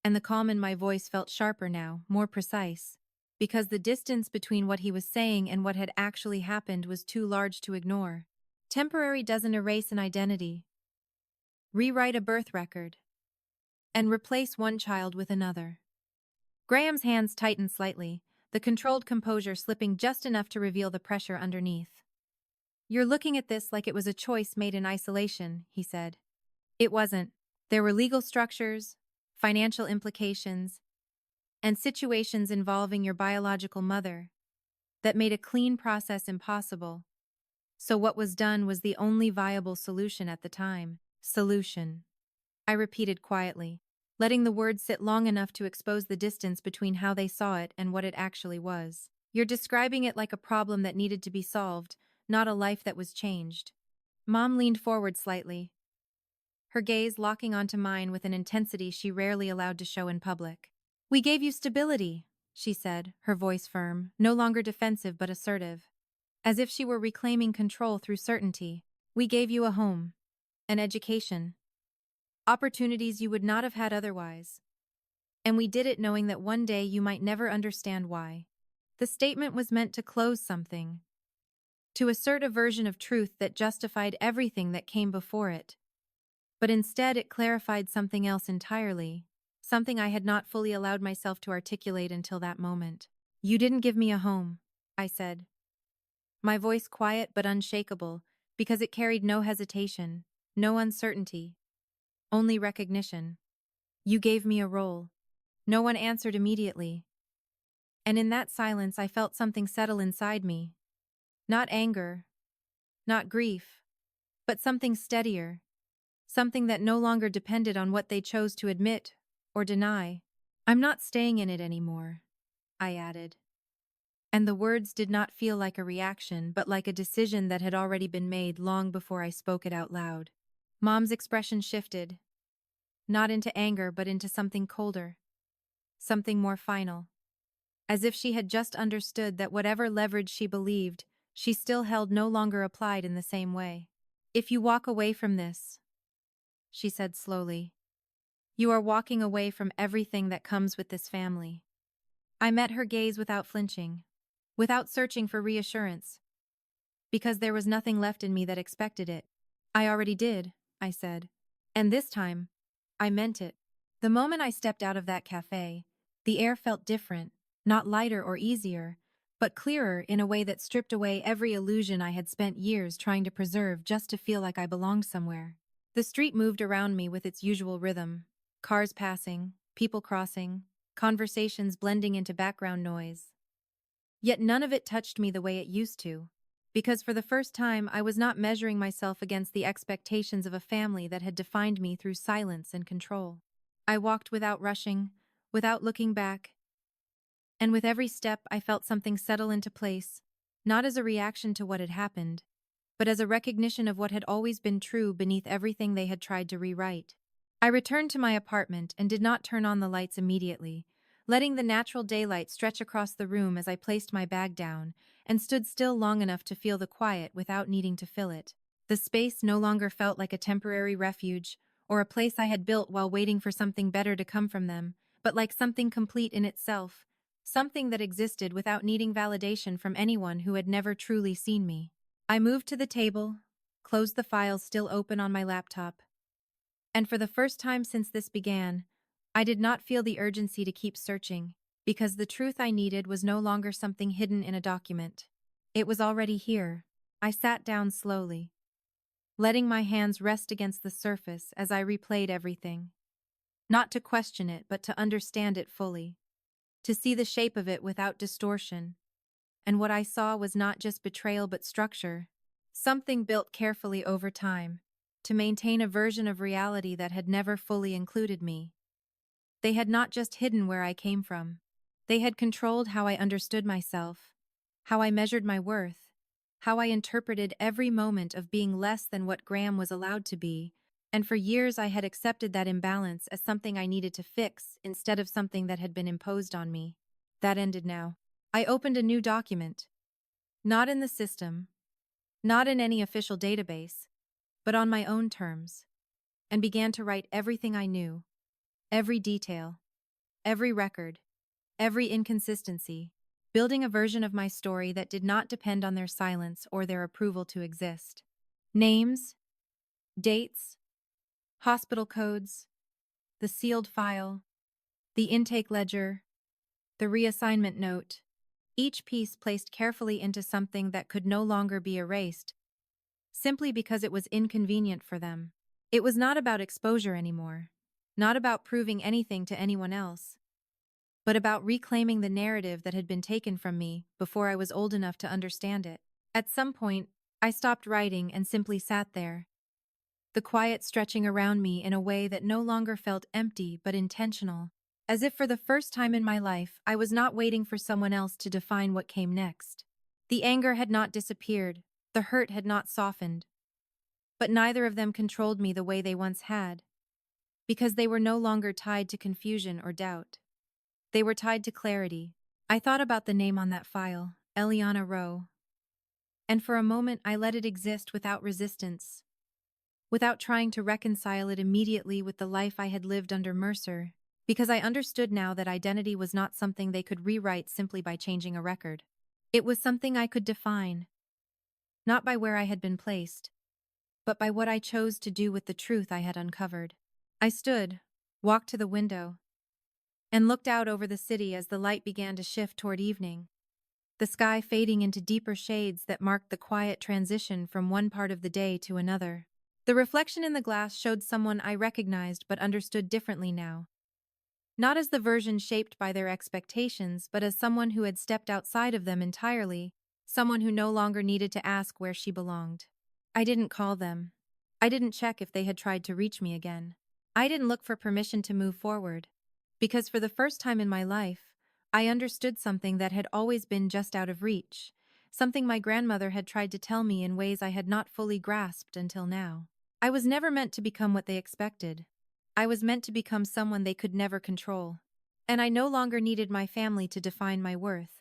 And the calm in my voice felt sharper now, more precise, because the distance between what he was saying and what had actually happened was too large to ignore. Temporary doesn't erase an identity, rewrite a birth record, and replace one child with another. Graham's hands tightened slightly, the controlled composure slipping just enough to reveal the pressure underneath. You're looking at this like it was a choice made in isolation, he said. It wasn't. There were legal structures, financial implications, and situations involving your biological mother that made a clean process impossible. So what was done was the only viable solution at the time. Solution, I repeated quietly, letting the word sit long enough to expose the distance between how they saw it and what it actually was. You're describing it like a problem that needed to be solved, not a life that was changed. Mom leaned forward slightly, her gaze locking onto mine with an intensity she rarely allowed to show in public. "We gave you stability," she said, her voice firm, no longer defensive but assertive, as if she were reclaiming control through certainty. "We gave you a home, an education, opportunities you would not have had otherwise. And we did it knowing that one day you might never understand why." The statement was meant to close something, to assert a version of truth that justified everything that came before it. But instead it clarified something else entirely, something I had not fully allowed myself to articulate until that moment. "You didn't give me a home," I said, my voice quiet but unshakable, because it carried no hesitation, no uncertainty, only recognition. "You gave me a role." No one answered immediately, and in that silence I felt something settle inside me. Not anger, not grief, but something steadier, something that no longer depended on what they chose to admit or deny. "I'm not staying in it anymore," I added. And the words did not feel like a reaction, but like a decision that had already been made long before I spoke it out loud. Mom's expression shifted, not into anger but into something colder, something more final, as if she had just understood that whatever leverage she believed, she still held no longer applied in the same way. "If you walk away from this," she said slowly, "you are walking away from everything that comes with this family." I met her gaze without flinching, without searching for reassurance, because there was nothing left in me that expected it. "I already did," I said. And this time, I meant it. The moment I stepped out of that cafe, the air felt different, not lighter or easier, but clearer in a way that stripped away every illusion I had spent years trying to preserve just to feel like I belonged somewhere. The street moved around me with its usual rhythm, cars passing, people crossing, conversations blending into background noise. Yet none of it touched me the way it used to, because for the first time I was not measuring myself against the expectations of a family that had defined me through silence and control. I walked without rushing, without looking back, and with every step I felt something settle into place, not as a reaction to what had happened, but as a recognition of what had always been true beneath everything they had tried to rewrite. I returned to my apartment and did not turn on the lights immediately, letting the natural daylight stretch across the room as I placed my bag down and stood still long enough to feel the quiet without needing to fill it. The space no longer felt like a temporary refuge or a place I had built while waiting for something better to come from them, but like something complete in itself, something that existed without needing validation from anyone who had never truly seen me. I moved to the table, closed the files still open on my laptop, and for the first time since this began, I did not feel the urgency to keep searching, because the truth I needed was no longer something hidden in a document. It was already here. I sat down slowly, letting my hands rest against the surface as I replayed everything. Not to question it, but to understand it fully, to see the shape of it without distortion. And what I saw was not just betrayal but structure, something built carefully over time, to maintain a version of reality that had never fully included me. They had not just hidden where I came from. They had controlled how I understood myself, how I measured my worth, how I interpreted every moment of being less than what Graham was allowed to be, and for years I had accepted that imbalance as something I needed to fix instead of something that had been imposed on me. That ended now. I opened a new document. Not in the system, not in any official database, but on my own terms, and began to write everything I knew, every detail, every record, every inconsistency, building a version of my story that did not depend on their silence or their approval to exist. Names, dates, hospital codes, the sealed file, the intake ledger, the reassignment note, each piece placed carefully into something that could no longer be erased, simply because it was inconvenient for them. It was not about exposure anymore, not about proving anything to anyone else, but about reclaiming the narrative that had been taken from me before I was old enough to understand it. At some point, I stopped writing and simply sat there, the quiet stretching around me in a way that no longer felt empty but intentional, as if for the first time in my life I was not waiting for someone else to define what came next. The anger had not disappeared, the hurt had not softened, But neither of them controlled me the way they once had, because they were no longer tied to confusion or doubt. They were tied to clarity. I thought about the name on that file, Eliana Rowe, and for a moment I let it exist without resistance, without trying to reconcile it immediately with the life I had lived under Mercer, because I understood now that identity was not something they could rewrite simply by changing a record. It was something I could define, not by where I had been placed, but by what I chose to do with the truth I had uncovered. I stood, walked to the window, and looked out over the city as the light began to shift toward evening, the sky fading into deeper shades that marked the quiet transition from one part of the day to another. The reflection in the glass showed someone I recognized but understood differently now. Not as the version shaped by their expectations, but as someone who had stepped outside of them entirely, someone who no longer needed to ask where she belonged. I didn't call them. I didn't check if they had tried to reach me again. I didn't look for permission to move forward. Because for the first time in my life, I understood something that had always been just out of reach, something my grandmother had tried to tell me in ways I had not fully grasped until now. I was never meant to become what they expected. I was meant to become someone they could never control. And I no longer needed my family to define my worth.